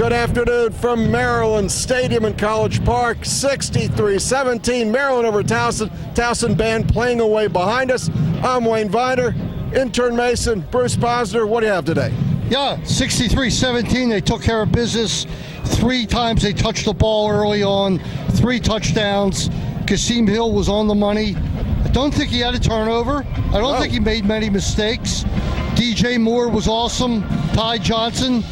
Good afternoon from Maryland Stadium in College Park. 63-17, Maryland over Towson. Towson band playing away behind us. I'm Wayne Viner, intern Mason, Bruce Posner. What do you have today? Yeah, 63-17, they took care of business. 3 times they touched the ball early on, 3 touchdowns. Kasim Hill was on the money. I don't think he had a turnover. I don't think he made many mistakes. DJ Moore was awesome. Ty Johnson.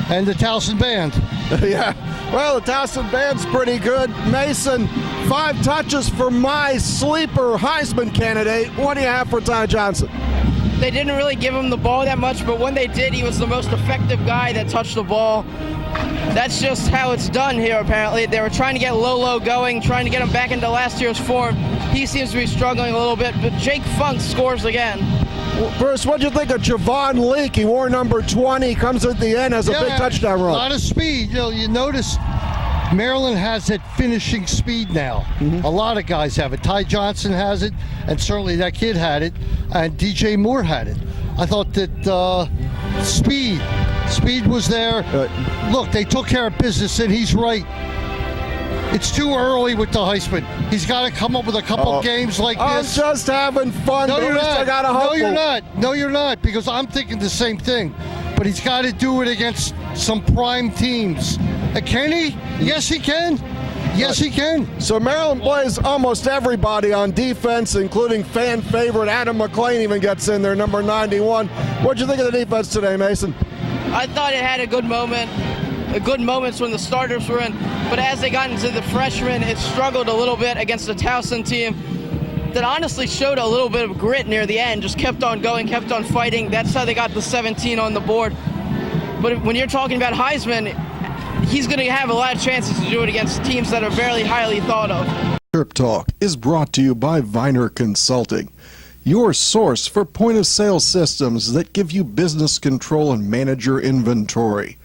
And the Towson band. Yeah, well, the Towson band's pretty good. Mason, 5 touches for my sleeper Heisman candidate. What do you have for Ty Johnson? They didn't really give him the ball that much, but when they did, he was the most effective guy that touched the ball. That's just how it's done here, apparently. They were trying to get Lolo going, trying to get him back into last year's form. He seems to be struggling a little bit, but Jake Funk scores again. Bruce, what do you think of Javon Leak? He wore number 20, comes at the end, has a big touchdown run. A lot of speed. You notice Maryland has that finishing speed now. A lot of guys have it. Ty Johnson has it, and certainly that kid had it, and DJ Moore had it. I thought that speed was there. Look, they took care of business, and he's right. It's too early with the Heisman. He's got to come up with a couple games like this. I'm just having fun. No, you're not. No, you're not. No, you're not, because I'm thinking the same thing. But he's got to do it against some prime teams. Can he? Yes, he can. Yes, he can. So Maryland plays almost everybody on defense, including fan favorite Adam McClain even gets in there, number 91. What'd you think of the defense today, Mason? I thought it had a good moments when the starters were in, but as they got into the freshmen, it struggled a little bit against the Towson team that honestly showed a little bit of grit near the end, just kept on going, kept on fighting. That's how they got the 17 on the board. But when you're talking about Heisman, he's going to have a lot of chances to do it against teams that are very highly thought of. TerpTalk is brought to you by Viner Consulting, your source for point-of-sale systems that give you business control and manage your inventory.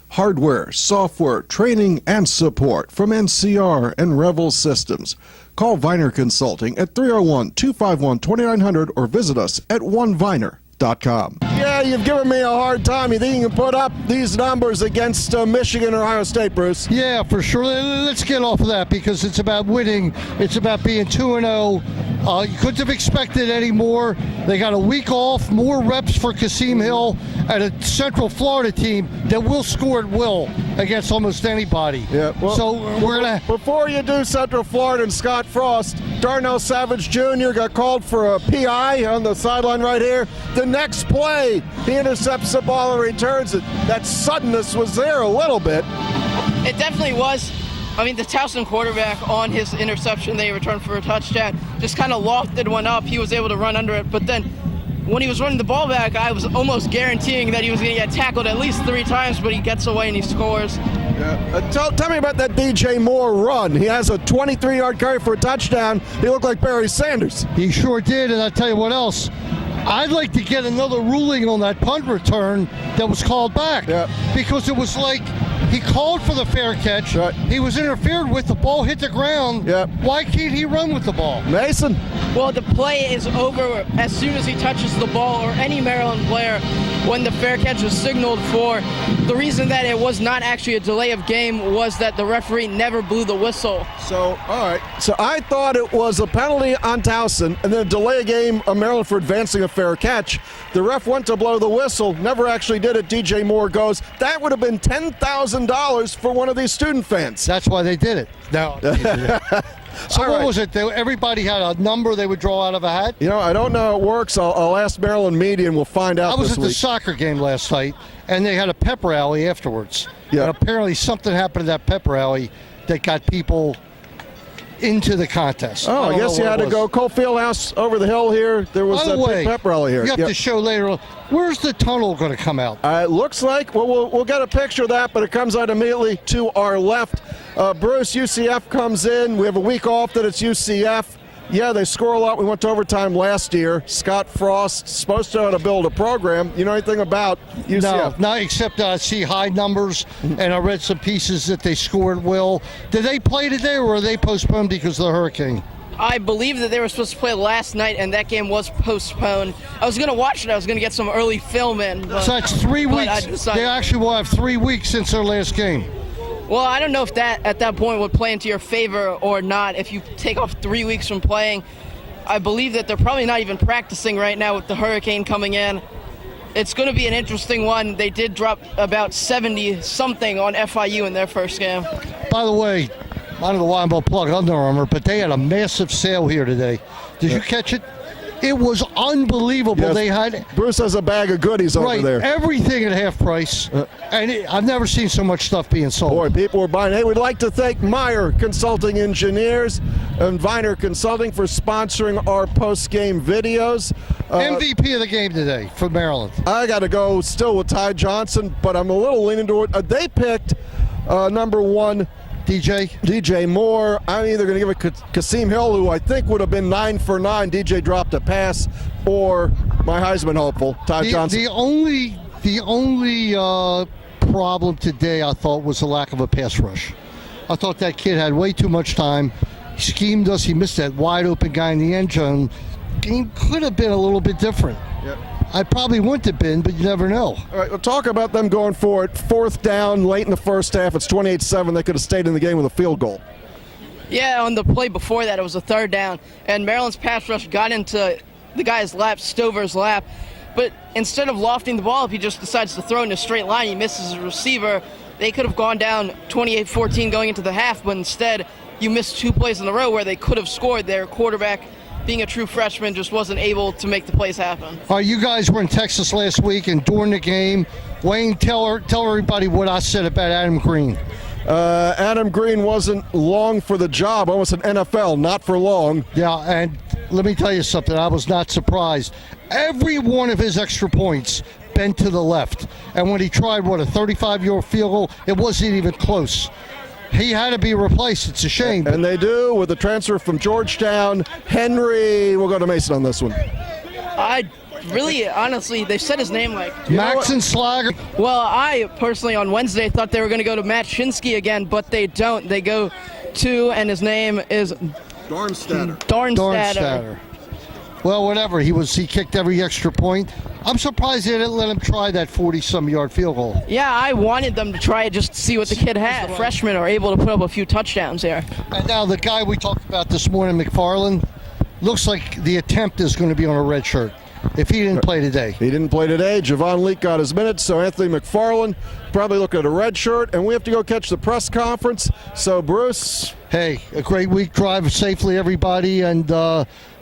Hardware, software, training, and support from NCR and Revel Systems. Call Viner Consulting at 301-251-2900 or visit us at oneviner.com. Yeah, you've given me a hard time. You think you can put up these numbers against Michigan or Ohio State, Bruce? Yeah, for sure. Let's get off of that because it's about winning. It's about being 2-0. You couldn't have expected any more. They got a week off, more reps for Kasim Hill and a Central Florida team that will score at will against almost anybody. Yeah. Well, so we're gonna. Before you do Central Florida and Scott Frost, Darnell Savage Jr. got called for a PI on the sideline right here. The next play, he intercepts the ball and returns it. That suddenness was there a little bit. It definitely was. I mean, the Towson quarterback on his interception they returned for a touchdown just kind of lofted one up. He was able to run under it, but then when he was running the ball back, I was almost guaranteeing that he was going to get tackled at least 3 times, but he gets away and he scores. Yeah. Tell me about that DJ Moore run. He has a 23-yard carry for a touchdown. He looked like Barry Sanders. He sure did, and I'll tell you what else. I'd like to get another ruling on that punt return that was called back. Because it was like he called for the fair catch. He was interfered with. The ball hit the ground. Why can't he run with the ball? Mason? Well, the play is over as soon as he touches the ball, or any Maryland player, when the fair catch was signaled for. The reason that it was not actually a delay of game was that the referee never blew the whistle. So, all right. So I thought it was a penalty on Towson and then a delay of game of Maryland for advancing a fair catch. The ref went to blow the whistle, never actually did it. DJ Moore goes, that would have been $10,000 for one of these student fans. That's why they did it. No. So what was it? Everybody had a number they would draw out of a hat? You know, I don't know how it works. I'll ask Maryland media and we'll find out. I was this at week. The soccer game last night, and they had a pep rally afterwards. Yeah. And apparently something happened at that pep rally that got people into the contest. Oh, I guess you had to go Cole Fieldhouse over the hill here. There was a big pep rally here. You have to show later on. Where's the tunnel going to come out? It looks like, well, we'll get a picture of that, but it comes out immediately to our left. Bruce, UCF comes in. We have a week off that it's UCF. Yeah, they score a lot. We went to overtime last year. Scott Frost supposed to know how to build a program. You know anything about UCF? No, not except I see high numbers, and I read some pieces that they scored well. Did they play today, or were they postponed because of the hurricane? I believe that they were supposed to play last night, and that game was postponed. I was going to watch it. I was going to get some early film in. But, So that's 3 weeks. They actually will have 3 weeks since their last game. Well, I don't know if that at that point would play into your favor or not. If you take off 3 weeks from playing, I believe that they're probably not even practicing right now with the hurricane coming in. It's going to be an interesting one. They did drop about 70-something on FIU in their first game. By the way, I don't know why I'm going to plug Under Armour, but they had a massive sale here today. Did you catch it? It was unbelievable. Yes. They had Bruce has a bag of goodies over there. Everything at half price, and I've never seen so much stuff being sold. Boy, people were buying. Hey, we'd like to thank Meyer Consulting Engineers and Viner Consulting for sponsoring our post-game videos. MVP of the game today for Maryland. I got to go still with Ty Johnson, but I'm a little leaning toward. They picked number 1. DJ Moore. I'm either going to give it Kasim Hill, who I think would have been 9 for 9. DJ dropped a pass, or my Heisman hopeful, Ty Johnson. The only problem today, I thought, was the lack of a pass rush. I thought that kid had way too much time. He schemed us. He missed that wide open guy in the end zone. Game could have been a little bit different. Yep. I probably wouldn't have been, but you never know. All right, we'll talk about them going forward. 4th down, late in the first half. It's 28-7. They could have stayed in the game with a field goal. Yeah, on the play before that, it was a 3rd down, and Maryland's pass rush got into the guy's lap, Stover's lap. But instead of lofting the ball, if he just decides to throw in a straight line, he misses his receiver. They could have gone down 28-14 going into the half, but instead you missed 2 plays in a row where they could have scored. Their quarterback, being a true freshman, just wasn't able to make the plays happen. All right, you guys were in Texas last week, and during the game, Wayne, tell everybody what I said about Adam Green. Adam Green wasn't long for the job, almost an NFL, not for long. Yeah, and let me tell you something. I was not surprised. Every one of his extra points bent to the left. And when he tried, a 35-yard field goal, it wasn't even close. He had to be replaced. It's a shame. And they do with the transfer from Georgetown. Henry, we'll go to Mason on this one. I really, honestly, they said his name like Maxon Slager. Well, I personally on Wednesday thought they were going to go to Matt Shinsky again, but they don't. They go to, and his name is Darnstatter. Well, whatever. He kicked every extra point. I'm surprised they didn't let him try that 40-some yard field goal. Yeah, I wanted them to try it just to see what the kid had. The freshmen are able to put up a few touchdowns here. And now the guy we talked about this morning, McFarland, looks like the attempt is going to be on a red shirt if he didn't play today. He didn't play today. Javon Leak got his minutes, so Anthony McFarland probably looking at a red shirt, and we have to go catch the press conference. So, Bruce. Hey, a great week. Drive safely, everybody, and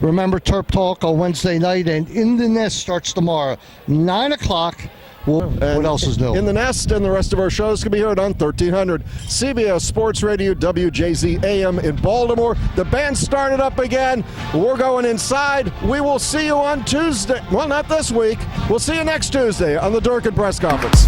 remember TerpTalk on Wednesday night, and In the Nest starts tomorrow, 9 o'clock. What else is new? In the Nest and the rest of our shows can be heard on 1300 CBS Sports Radio, WJZ AM in Baltimore. The band started up again. We're going inside. We will see you on Tuesday. Well, not this week. We'll see you next Tuesday on the Durkin Press Conference.